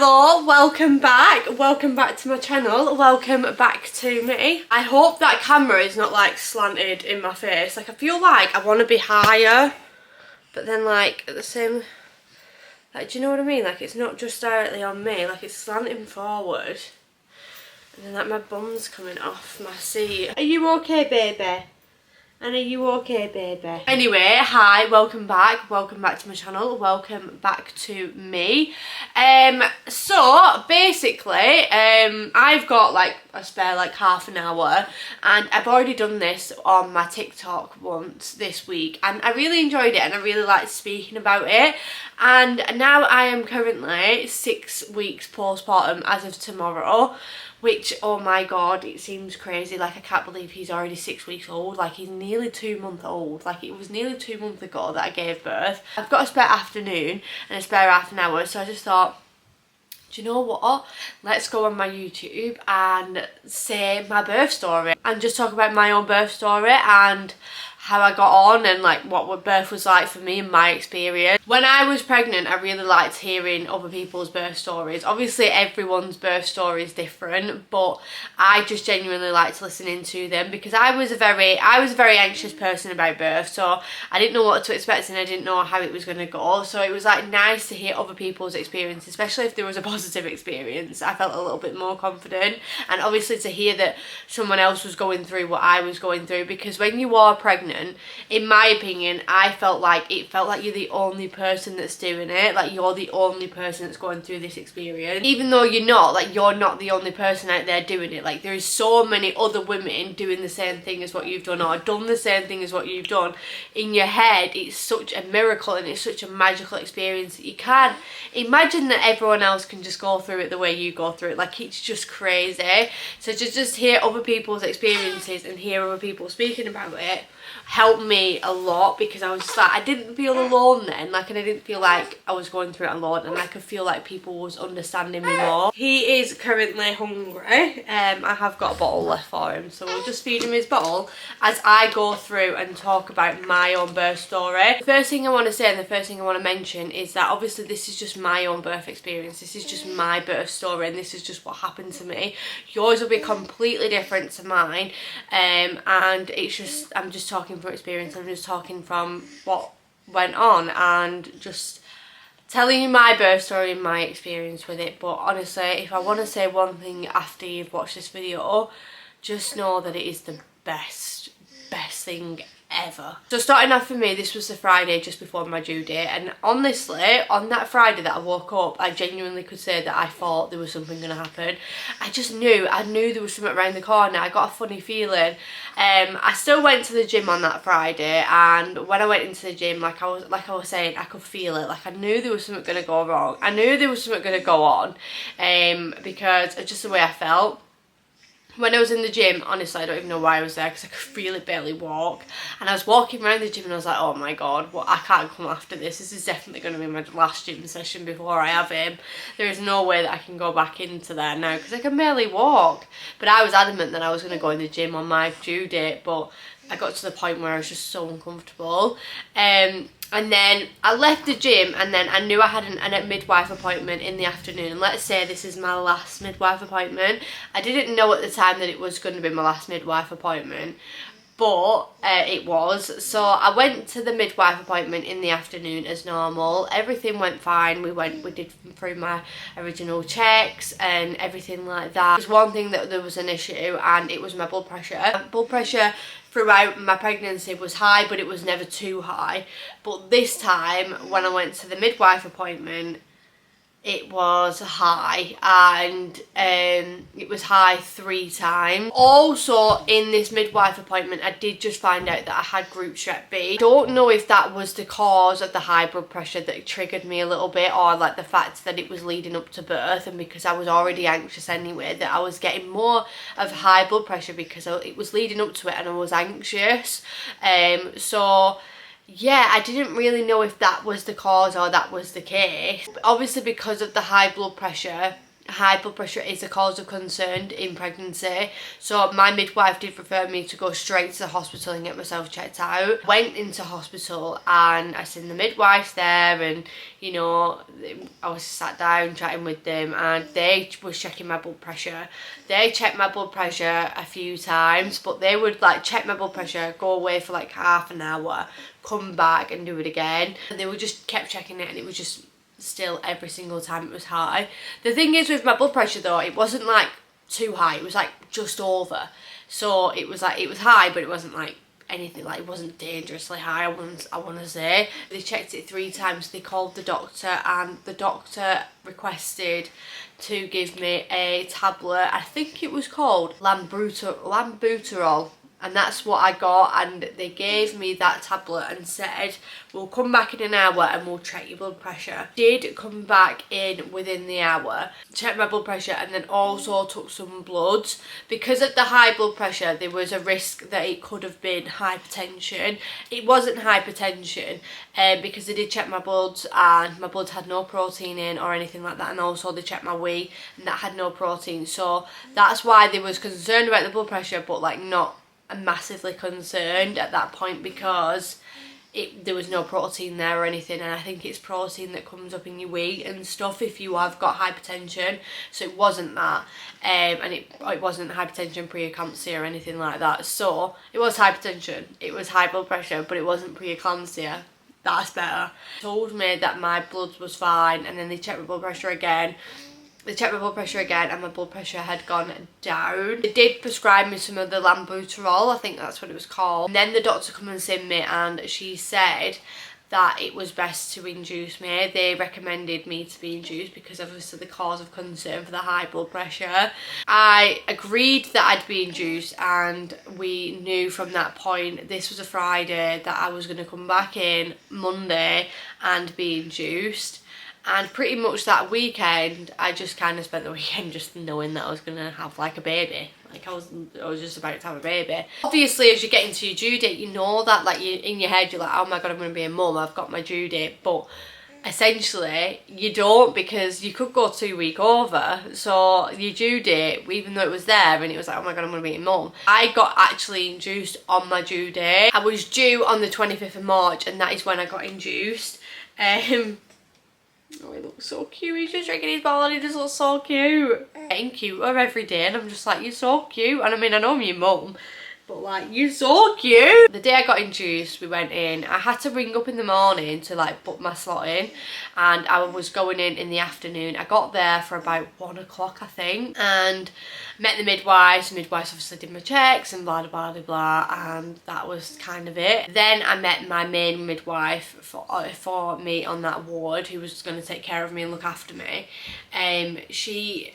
Hello, welcome back to my channel, welcome back to me. I hope that camera is not like slanted in my face. Like I feel like I want to be higher, but then like at the same, like do you know what I mean? Like it's not just directly on me, like it's slanting forward. And then like my bum's coming off my seat. Are you okay, baby? And are you okay, baby? Anyway, hi, welcome back to my channel, welcome back to me. So basically, I've got like a spare like half an hour, and I've already done this on my TikTok once this week, and I really enjoyed it and I really liked speaking about it. And now I am currently 6 weeks postpartum as of tomorrow, which, oh my god, it seems crazy. Like I can't believe he's already 6 weeks old. Like he's nearly 2 months old. Like it was nearly 2 months ago that I gave birth. I've got a spare afternoon and a spare half an hour, so I just thought, do you know what, let's go on my YouTube and say my birth story and just talk about my own birth story and how I got on and like what birth was like for me and my experience. When I was pregnant, I really liked hearing other people's birth stories. Obviously everyone's birth story is different, but I just genuinely liked listening to them because I was a very anxious person about birth, so I didn't know what to expect and I didn't know how it was going to go. So it was like nice to hear other people's experience, especially if there was a positive experience. I felt a little bit more confident, and obviously to hear that someone else was going through what I was going through, because when you are pregnant, in my opinion, it felt like you're the only person that's doing it. Like you're the only person that's going through this experience, even though you're not. Like you're not the only person out there doing it. Like there is so many other women doing the same thing as what you've done, or done the same thing as what you've done. In your head, it's such a miracle and it's such a magical experience that you can't imagine that everyone else can just go through it the way you go through it. Like it's just crazy. So to just hear other people's experiences and hear other people speaking about it helped me a lot, because I was just like, I didn't feel alone then, like, and I didn't feel like I was going through it alone, and I could feel like people was understanding me more. He is currently hungry. I have got a bottle left for him, so we'll just feed him his bottle as I go through and talk about my own birth story. The first thing I want to say and the first thing I want to mention is that obviously this is just my own birth experience. This is just my birth story and this is just what happened to me. Yours will be completely different to mine, and it's just, I'm just talking from experience. I'm just talking from what went on and just telling you my birth story and my experience with it. But honestly, if I want to say one thing after you've watched this video, just know that it is the best thing ever. So starting off for me, this was the Friday just before my due date, and honestly on that Friday that I woke up, I genuinely could say that I thought there was something going to happen. I knew there was something around the corner. I got a funny feeling. I still went to the gym on that Friday, and when I went into the gym, like I was saying, I could feel it. Like I knew there was something going to go wrong. I knew there was something going to go on, because of just the way I felt. When I was in the gym, honestly, I don't even know why I was there because I could really barely walk. And I was walking around the gym and I was like, oh my god, I can't come after this. This is definitely going to be my last gym session before I have him. There is no way that I can go back into there now because I can barely walk. But I was adamant that I was going to go in the gym on my due date, but I got to the point where I was just so uncomfortable. And then I left the gym, and then I knew I had a midwife appointment in the afternoon. And let's say this is my last midwife appointment. I didn't know at the time that it was going to be my last midwife appointment, but it was. So I went to the midwife appointment in the afternoon as normal. Everything went fine. We did through my original checks and everything like that. There's one thing that there was an issue, and it was my blood pressure. Blood pressure throughout my pregnancy was high, but it was never too high. But this time when I went to the midwife appointment, it was high, and it was high 3 times. Also in this midwife appointment, I did just find out that I had group strep B. Don't know if that was the cause of the high blood pressure that triggered me a little bit, or like the fact that it was leading up to birth, and because I was already anxious anyway, that I was getting more of high blood pressure because it was leading up to it and I was anxious. So yeah, I didn't really know if that was the cause or that was the case. But obviously because of the high blood pressure, high blood pressure is a cause of concern in pregnancy. So my midwife did refer me to go straight to the hospital and get myself checked out. Went into hospital and I seen the midwife there, and you know, I was sat down chatting with them, and they was checking my blood pressure. They checked my blood pressure a few times, but they would like check my blood pressure, go away for like half an hour, come back and do it again, and they would just kept checking it, and it was just still every single time it was high. The thing is with my blood pressure though, it wasn't like too high, it was like just over. So it was like, it was high, but it wasn't like anything, like it wasn't dangerously high, I want to say. They checked it 3 times, they called the doctor, and the doctor requested to give me a tablet. I think it was called Lambuterol. And that's what I got, and they gave me that tablet and said, we'll come back in an hour and we'll check your blood pressure. Did come back in within the hour, checked my blood pressure, and then also took some bloods. Because of the high blood pressure, there was a risk that it could have been hypertension. It wasn't hypertension, because they did check my bloods, and my bloods had no protein in or anything like that, and also they checked my wee, and that had no protein. So that's why they was concerned about the blood pressure, but like not massively concerned at that point, because there was no protein there or anything, and I think it's protein that comes up in your wee and stuff if you have got hypertension. So it wasn't that, and it wasn't hypertension preeclampsia or anything like that. So it was hypertension, it was high blood pressure, but it wasn't preeclampsia. That's better. Told me that my blood was fine, and then they checked my blood pressure again. They checked my blood pressure again, and my blood pressure had gone down. They did prescribe me some of the Lambuterol, I think that's what it was called. And then the doctor come and see me, and she said that it was best to induce me. They recommended me to be induced because obviously the cause of concern for the high blood pressure. I agreed that I'd be induced, and we knew from that point, this was a Friday, that I was going to come back in Monday and be induced. And pretty much that weekend, I just kind of spent the weekend just knowing that I was going to have like a baby. Like I was just about to have a baby. Obviously, as you get into your due date, you know that, like, in your head, you're like, oh my God, I'm going to be a mum, I've got my due date. But essentially, you don't, because you could go 2 weeks over. So your due date, even though it was there and it was like, oh my God, I'm going to be a mum, I got actually induced on my due date. I was due on the 25th of March, and that is when I got induced. Oh, he looks so cute. He's just drinking his bottle and he just looks so cute. Getting cuter every day, and I'm just like, you're so cute. And I mean, I know I'm your mum, but like, you're so cute. The day I got induced, we went in. I had to ring up in the morning to like book my slot in, and I was going in the afternoon. I got there for about 1 o'clock, I think, and met the midwives. The midwives obviously did my checks and blah, blah, blah, blah, and that was kind of it. Then I met my main midwife for me on that ward, who was going to take care of me and look after me. She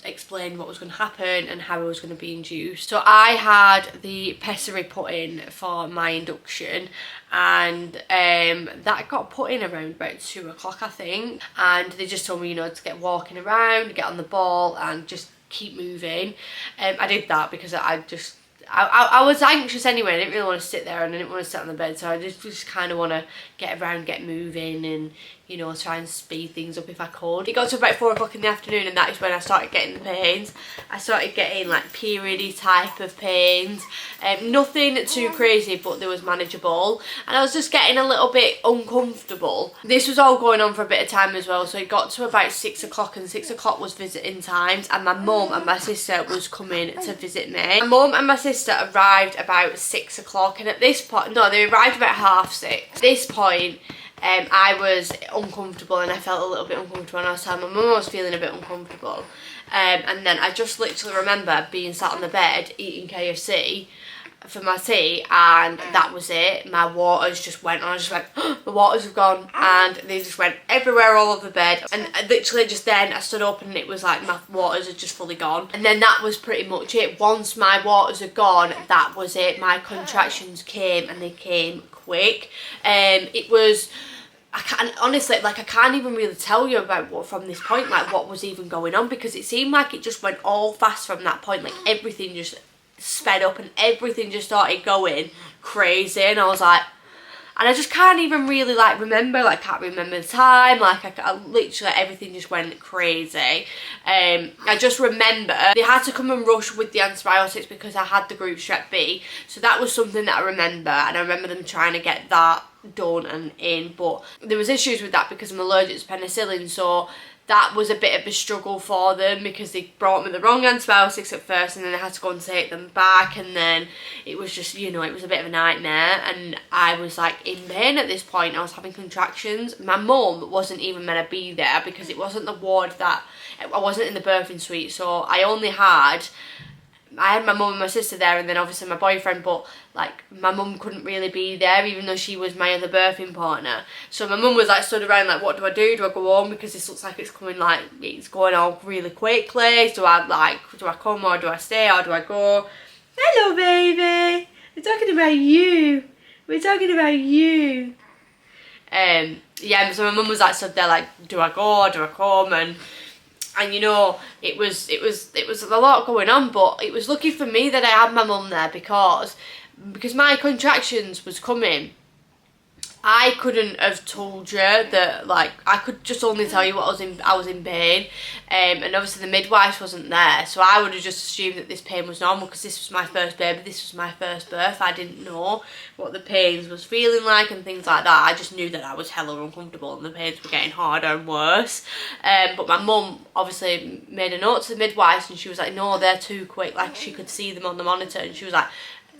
explained what was going to happen and how I was going to be induced. So I had the pessary put in for my induction, and that got put in around about 2 o'clock, I think, and they just told me, you know, to get walking around, get on the ball and just keep moving. I did that because I was anxious anyway. I didn't really want to sit there, and I didn't want to sit on the bed, so I just kind of want to get around, get moving, and you know, try and speed things up if I could. It got to about 4 o'clock in the afternoon, and that is when I started getting the pains. I started getting like periody type of pains. Nothing too crazy, but there was manageable, and I was just getting a little bit uncomfortable. This was all going on for a bit of time as well, so it got to about 6 o'clock, and 6 o'clock was visiting times, and my mum and my sister was coming to visit me. My mum and my sister arrived about 6 o'clock, and at this point, no, they arrived about 6:30. At this point, I was uncomfortable, and I felt a little bit uncomfortable, and I was telling my mum I was feeling a bit uncomfortable. And then I just literally remember being sat on the bed eating KFC for my tea, and that was it. My waters just went on. I just went, oh, the waters have gone, and they just went everywhere all over the bed. And literally just then I stood up, and it was like my waters had just fully gone. And then that was pretty much it. Once my waters had gone, that was it. My contractions came, and they came quick. It was, I can't, honestly, like, I can't even really tell you about what, from this point, like, what was even going on, because it seemed like it just went all fast from that point. Like, everything just sped up, and everything just started going crazy, and I was like, And I just can't even really like remember, like can't remember the time, like I literally everything just went crazy. I just remember they had to come and rush with the antibiotics because I had the group strep B, so that was something that I remember, and I remember them trying to get that done and in, but there was issues with that because I'm allergic to penicillin, so that was a bit of a struggle for them because they brought me the wrong antibiotics at first and then I had to go and take them back, and then it was just, you know, it was a bit of a nightmare, and I was like in pain at this point. I was having contractions. My mum wasn't even meant to be there because it wasn't the ward that, I wasn't in the birthing suite, so I had my mum and my sister there, and then obviously my boyfriend, but like my mum couldn't really be there even though she was my other birthing partner. So my mum was like stood around like, what do? Do I go home because this looks like it's coming, like it's going on really quickly? Do I come, or do I stay, or do I go? Hello baby, we're talking about you. We're talking about you. Yeah, so my mum was like stood there like, do I go or do I come? And you know, it was a lot going on, but it was lucky for me that I had my mum there because my contractions was coming. I couldn't have told you that, like, I could just only tell you what I was in pain, and obviously the midwife wasn't there, so I would have just assumed that this pain was normal because this was my first baby, this was my first birth. I didn't know what the pains was feeling like and things like that. I just knew that I was hella uncomfortable and the pains were getting harder and worse. But my mum obviously made a note to the midwife and she was like, no, they're too quick. Like, she could see them on the monitor and she was like,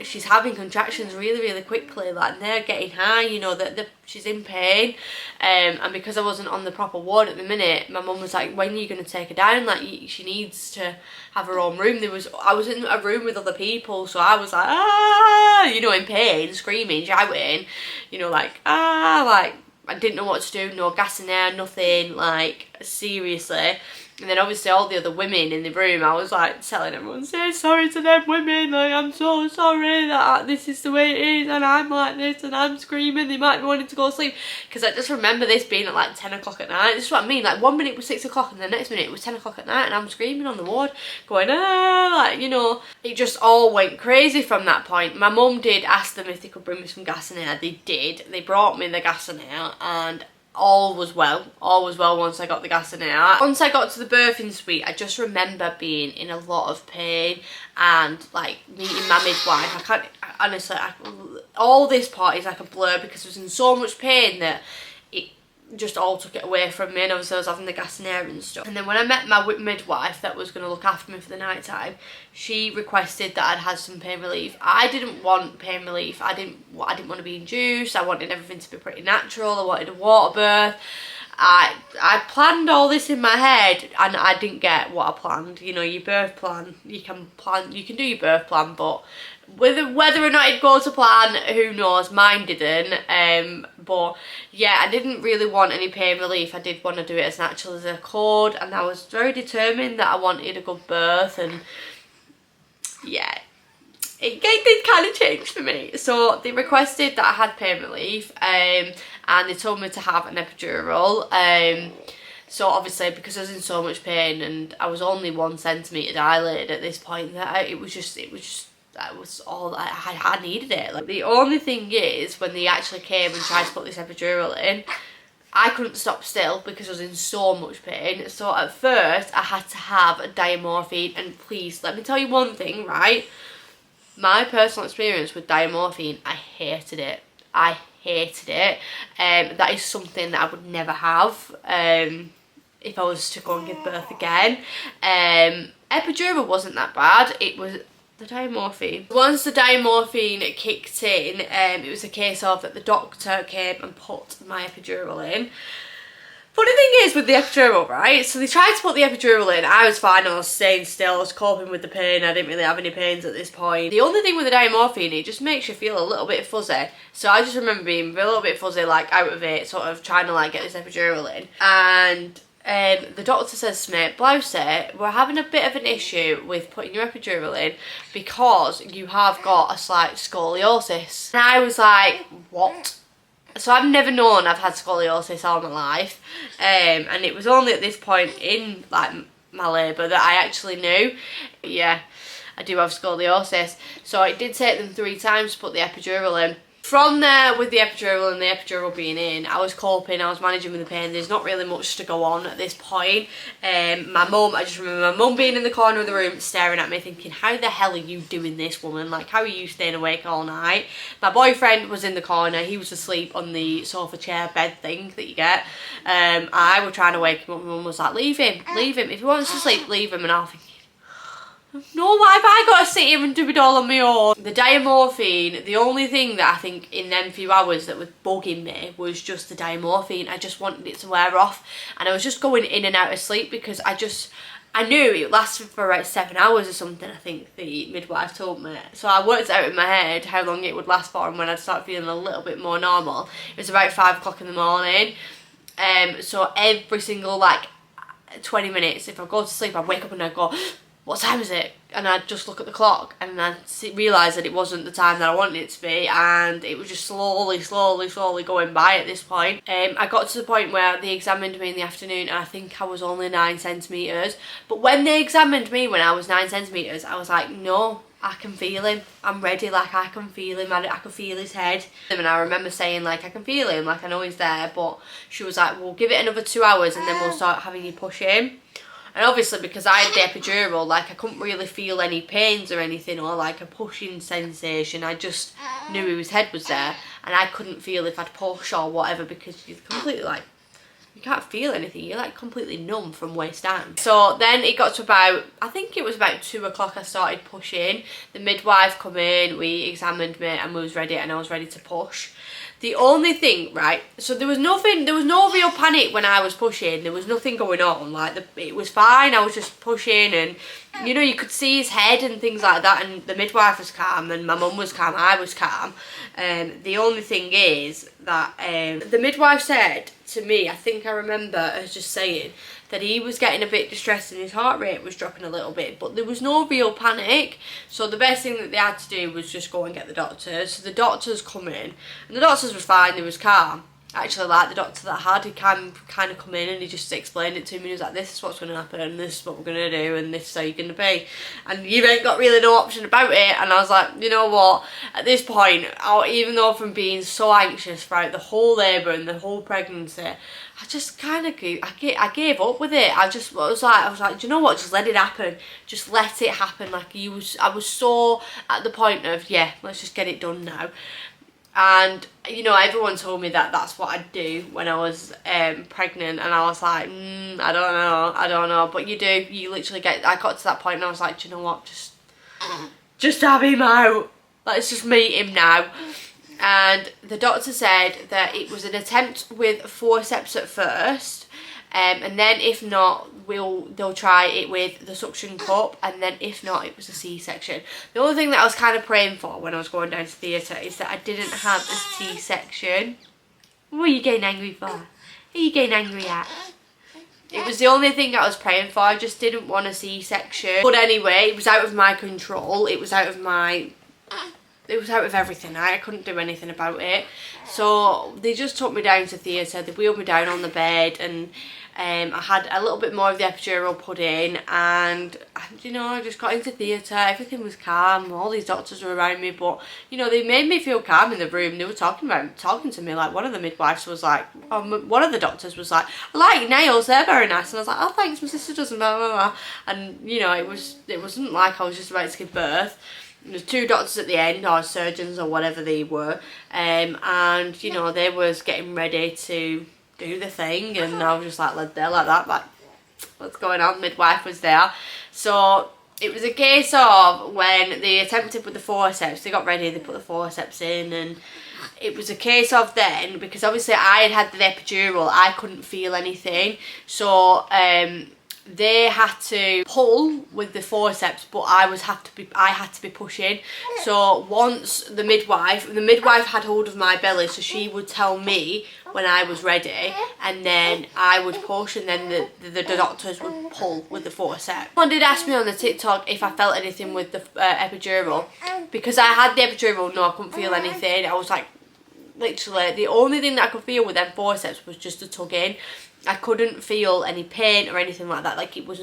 she's having contractions really quickly, like, and they're getting high, you know, that she's in pain. And because I wasn't on the proper ward at the minute, my mum was like, when are you going to take her down? Like, she needs to have her own room. I was in a room with other people, so I was like, ah, you know, in pain, screaming, shouting, you know, like, ah, like, I didn't know what to do, no gas in there, nothing, like, seriously. And then obviously all the other women in the room, I was like telling everyone, say sorry to them women, like, I'm so sorry that this is the way it is and I'm like this and I'm screaming, they might be wanting to go to sleep. Because I just remember this being at like 10 o'clock at night. This is what I mean, like 1 minute was 6 o'clock and the next minute it was 10 o'clock at night and I'm screaming on the ward, going, ah, like, you know. It just all went crazy from that point. My mum did ask them if they could bring me some gas and air. They did. They brought me the gas and air, and all was well once I got the gas in air. Once I got to the birthing suite, I just remember being in a lot of pain and like meeting my midwife. I can't, honestly, all this part is like a blur because I was in so much pain that it just all took it away from me, and obviously I was having the gas and air and stuff. And then when I met my midwife that was going to look after me for the night time, she requested that I'd had some pain relief. I didn't want pain relief. I didn't want to be induced. I wanted everything to be pretty natural. I wanted a water birth. I planned all this in my head and I didn't get what I planned. You know, your birth plan, you can do your birth plan, but whether or not it'd go to plan, who knows. Mine didn't. But yeah, I didn't really want any pain relief. I did want to do it as natural as I could, and I was very determined that I wanted a good birth. And yeah, it did kind of change for me. So they requested that I had pain relief, and they told me to have an epidural. So obviously, because I was in so much pain and I was only 1 centimetre dilated at this point, that that was all I needed it. Like, the only thing is, when they actually came and tried to put this epidural in, I couldn't stop still because I was in so much pain. So at first I had to have a diamorphine, and please let me tell you one thing, right? My personal experience with diamorphine, I hated it. I hated it. That is something that I would never have if I was to go and give birth again. Epidural wasn't that bad. It was the diamorphine. Once the diamorphine kicked in, it was a case of that the doctor came and put my epidural in. Funny thing is with the epidural, right, so they tried to put the epidural in. I was fine, I was staying still, I was coping with the pain, I didn't really have any pains at this point. The only thing with the diamorphine, it just makes you feel a little bit fuzzy. So I just remember being a little bit fuzzy, like out of it, sort of trying to like get this epidural in. And the doctor says to me, Blousey, we're having a bit of an issue with putting your epidural in because you have got a slight scoliosis. And I was like, what? So I've never known I've had scoliosis all my life, and it was only at this point in like my labour that I actually knew, yeah, I do have scoliosis. So it did take them 3 times to put the epidural in. From there, with the epidural and the epidural being in, I was coping, I was managing with the pain. There's not really much to go on at this point. My mum, I just remember my mum being in the corner of the room staring at me thinking, how the hell are you doing this, woman? Like, how are you staying awake all night? My boyfriend was in the corner. He was asleep on the sofa chair bed thing that you get. I was trying to wake him up. My mum was like, leave him. If he wants to sleep, leave him. And I was thinking, no, why have I got to sit here and do it all on my own? The diamorphine, the only thing that I think in them few hours that was bugging me was just the diamorphine. I just wanted it to wear off, and I was just going in and out of sleep because I knew it lasted for about 7 hours or something, I think the midwife told me. So I worked out in my head how long it would last for and when I'd start feeling a little bit more normal. It was about 5 o'clock in the morning. So every single like 20 minutes, if I go to sleep, I'd wake up and I'd go, what time is it? And I'd just look at the clock and I'd realise that it wasn't the time that I wanted it to be, and it was just slowly going by at this point. I got to the point where they examined me in the afternoon and I think I was only 9 centimetres. But when they examined me when I was 9 centimetres, I was like, no, I can feel him. I'm ready, like I can feel him. I can feel his head. And I remember saying like, I can feel him, like I know he's there. But she was like, we'll give it another 2 hours and then we'll start having you push him. And obviously because I had the epidural, like I couldn't really feel any pains or anything or like a pushing sensation. I just knew his head was there and I couldn't feel if I'd push or whatever because you're completely like, you can't feel anything. You're like completely numb from waist down. So then it got to about, I think it was about 2 o'clock I started pushing. The midwife come in, we examined me and we was ready and I was ready to push. The only thing, right, so there was no real panic when I was pushing. There was nothing going on, like it was fine. I was just pushing and, you know, you could see his head and things like that, and the midwife was calm and my mum was calm, I was calm. The only thing is that the midwife said to me, I think I remember her just saying that he was getting a bit distressed and his heart rate was dropping a little bit, but there was no real panic. So the best thing that they had to do was just go and get the doctors. So the doctors come in and the doctors were fine, they was calm. I actually like the doctor that I had. He kind of come in and he just explained it to me. He was like, this is what's going to happen and this is what we're going to do and this is how you're going to be. And you ain't got really no option about it. And I was like, you know what, at this point, even though from being so anxious throughout the whole labour and the whole pregnancy, I just kind of I gave up with it. I was like, do you know what, just let it happen. Just let it happen. Like I was so at the point of, yeah, let's just get it done now. And, you know, everyone told me that that's what I'd do when I was pregnant. And I was like, I don't know. But you literally I got to that point and I was like, do you know what, just have him out. Let's just meet him now. And the doctor said that it was an attempt with forceps at first. And then if not, they'll try it with the suction cup, and then if not, it was a C-section. The only thing that I was kind of praying for when I was going down to theatre is that I didn't have a C-section. What are you getting angry for? What are you getting angry at? It was the only thing I was praying for. I just didn't want a C-section. But anyway, it was out of my control. It was out of everything. I couldn't do anything about it. So they just took me down to theatre. They wheeled me down on the bed and I had a little bit more of the epidural put in, and you know, I just got into theatre. Everything was calm. All these doctors were around me, but you know, they made me feel calm in the room. They were talking to me. Like one of the midwives was like, one of the doctors was like, I like your nails, they're very nice. And I was like, oh thanks, my sister doesn't, blah blah blah. And you know, it wasn't like I was just about to give birth. There's 2 doctors at the end, or surgeons or whatever they were, and you know, they was getting ready to do the thing, and I was just like led there like that, like what's going on. Midwife was there. So it was a case of when they attempted with the forceps, they got ready, they put the forceps in, and it was a case of then, because obviously I had the epidural, I couldn't feel anything, so they had to pull with the forceps, but I had to be pushing. So once the midwife had hold of my belly, so she would tell me when I was ready, and then I would push, and then the doctors would pull with the forceps. Someone did ask me on the TikTok if I felt anything with the epidural. Because I had the epidural, no, I couldn't feel anything. I was like literally the only thing that I could feel with them forceps was just a tugging. I couldn't feel any pain or anything like that. Like it was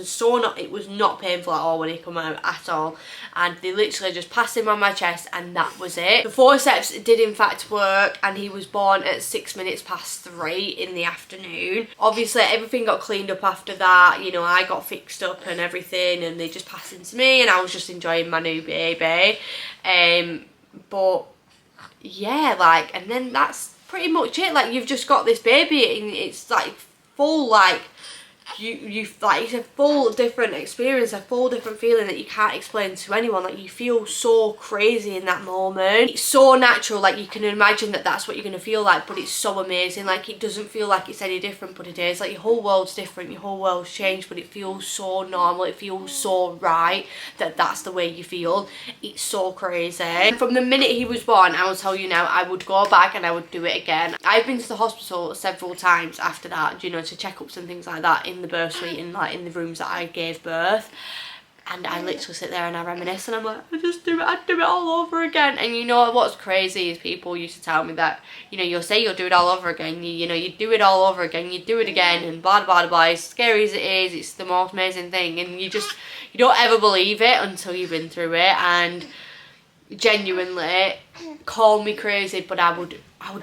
not painful at all when he come out at all. And they literally just passed him on my chest and that was it. The forceps did in fact work, and he was born at 6 minutes past 3 in the afternoon. Obviously everything got cleaned up after that, you know, I got fixed up and everything, and they just passed him to me and I was just enjoying my new baby. But yeah, like, and then that's pretty much it. Like, you've just got this baby and it's like full, like you like, it's a full different experience, a full different feeling that you can't explain to anyone. Like, you feel so crazy in that moment. It's so natural, like you can imagine that that's what you're gonna feel like, but it's so amazing. Like, it doesn't feel like it's any different, but it is. Like, your whole world's different, your whole world's changed, but it feels so normal, it feels so right that that's the way you feel. It's so crazy. And from the minute he was born, I will tell you now, I would go back and I would do it again. I've been to the hospital several times after that, you know, to checkups and things like that, in the birth suite and like in the rooms that I gave birth, and I literally sit there and I reminisce and I'm like, I'd do it all over again. And you know what's crazy is people used to tell me that, you know, you'll say you'll do it all over again, you know, you do it all over again, you do it again, and blah blah blah. As scary as it is, it's the most amazing thing, and you don't ever believe it until you've been through it. And genuinely, call me crazy, but I would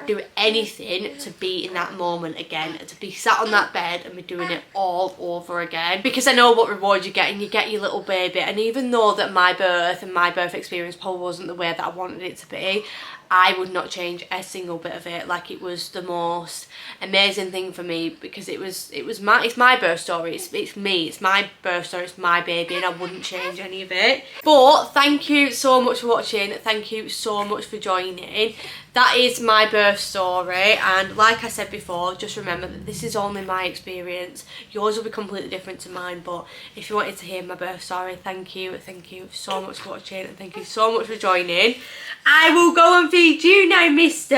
do anything to be in that moment again, to be sat on that bed and be doing it all over again, because I know what reward you get, and you get your little baby. And even though that my birth and my birth experience probably wasn't the way that I wanted it to be, I would not change a single bit of it. Like, it was the most amazing thing for me, because it's my birth story, it's me, it's my birth story, it's my baby, and I wouldn't change any of it. But thank you so much for watching, thank you so much for joining. That is my birth story, and like I said before, just remember that this is only my experience. Yours will be completely different to mine, but if you wanted to hear my birth story, thank you so much for watching, and thank you so much for joining. I will go and feed you now, mister.